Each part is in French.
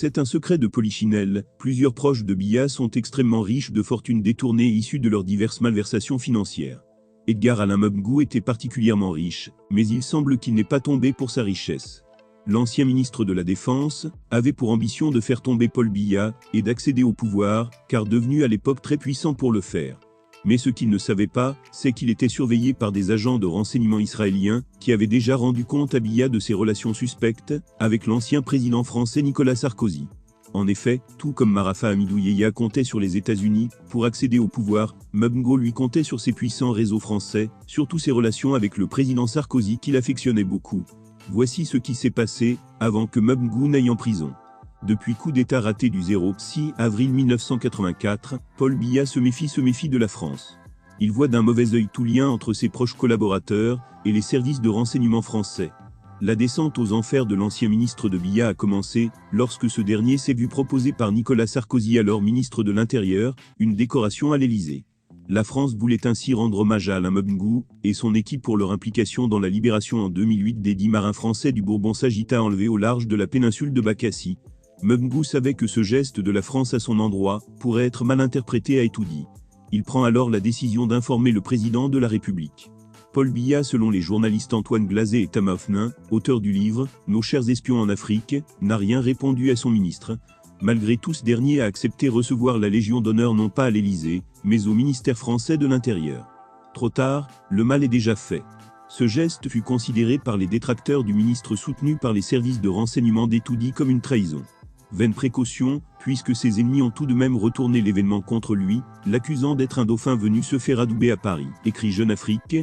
C'est un secret de Polichinelle, plusieurs proches de Biya sont extrêmement riches de fortunes détournées issues de leurs diverses malversations financières. Edgar Alain Mbengue était particulièrement riche, mais il semble qu'il n'est pas tombé pour sa richesse. L'ancien ministre de la Défense avait pour ambition de faire tomber Paul Biya et d'accéder au pouvoir, car devenu à l'époque très puissant pour le faire. Mais ce qu'il ne savait pas, c'est qu'il était surveillé par des agents de renseignement israéliens qui avaient déjà rendu compte à Biya de ses relations suspectes avec l'ancien président français Nicolas Sarkozy. En effet, tout comme Marafa Hamidou Yehia comptait sur les États-Unis pour accéder au pouvoir, Mbengue lui comptait sur ses puissants réseaux français, surtout ses relations avec le président Sarkozy qu'il affectionnait beaucoup. Voici ce qui s'est passé avant que Mbengue n'aille en prison. Depuis coup d'État raté du 6 avril 1984, Paul Biya se méfie de la France. Il voit d'un mauvais œil tout lien entre ses proches collaborateurs et les services de renseignement français. La descente aux enfers de l'ancien ministre de Biya a commencé lorsque ce dernier s'est vu proposer par Nicolas Sarkozy, alors ministre de l'Intérieur, une décoration à l'Élysée. La France voulait ainsi rendre hommage à Alain Mbengue et son équipe pour leur implication dans la libération en 2008 des 10 marins français du Bourbon Sagitta enlevés au large de la péninsule de Bakassi. Mbengue savait que ce geste de la France à son endroit pourrait être mal interprété à Etoudi. Il prend alors la décision d'informer le président de la République. Paul Biya, selon les journalistes Antoine Glazé et Thomas Hoffnin, auteurs du livre « Nos chers espions en Afrique », n'a rien répondu à son ministre. Malgré tout, ce dernier a accepté recevoir la Légion d'honneur non pas à l'Élysée, mais au ministère français de l'Intérieur. Trop tard, le mal est déjà fait. Ce geste fut considéré par les détracteurs du ministre soutenu par les services de renseignement d'Etoudi comme une trahison. Vaine précaution, puisque ses ennemis ont tout de même retourné l'événement contre lui, l'accusant d'être un dauphin venu se faire adouber à Paris. Écrit Jeune Afrique,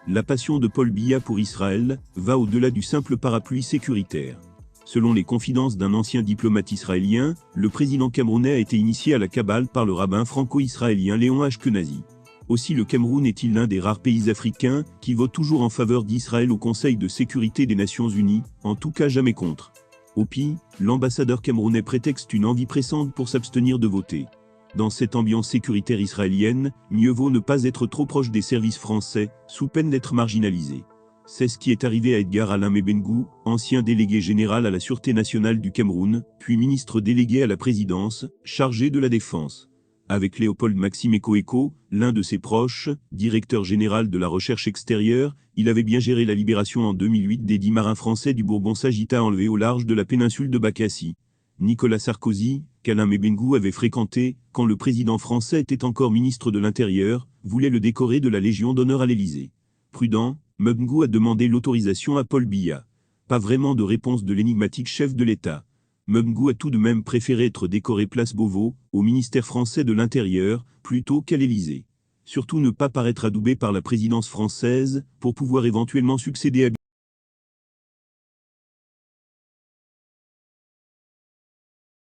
la passion de Paul Biya pour Israël va au-delà du simple parapluie sécuritaire. Selon les confidences d'un ancien diplomate israélien, le président camerounais a été initié à la Kabbale par le rabbin franco-israélien Léon Ashkenazi. Aussi, le Cameroun est-il l'un des rares pays africains qui votent toujours en faveur d'Israël au Conseil de sécurité des Nations Unies, en tout cas jamais contre. Au pire, l'ambassadeur camerounais prétexte une envie pressante pour s'abstenir de voter. Dans cette ambiance sécuritaire israélienne, mieux vaut ne pas être trop proche des services français, sous peine d'être marginalisé. C'est ce qui est arrivé à Edgar Alain Mbengue, ancien délégué général à la Sûreté nationale du Cameroun, puis ministre délégué à la présidence, chargé de la défense. Avec Léopold Maxime Eko, l'un de ses proches, directeur général de la recherche extérieure, il avait bien géré la libération en 2008 des 10 marins français du Bourbon Sagitta enlevés au large de la péninsule de Bakassi. Nicolas Sarkozy, qu'Alain Mbengue avait fréquenté quand le président français était encore ministre de l'Intérieur, voulait le décorer de la Légion d'honneur à l'Élysée. Prudent, Mbengue a demandé l'autorisation à Paul Biya. Pas vraiment de réponse de l'énigmatique chef de l'État. Mbengue a tout de même préféré être décoré place Beauvau, au ministère français de l'Intérieur, plutôt qu'à l'Élysée. Surtout ne pas paraître adoubé par la présidence française, pour pouvoir éventuellement succéder à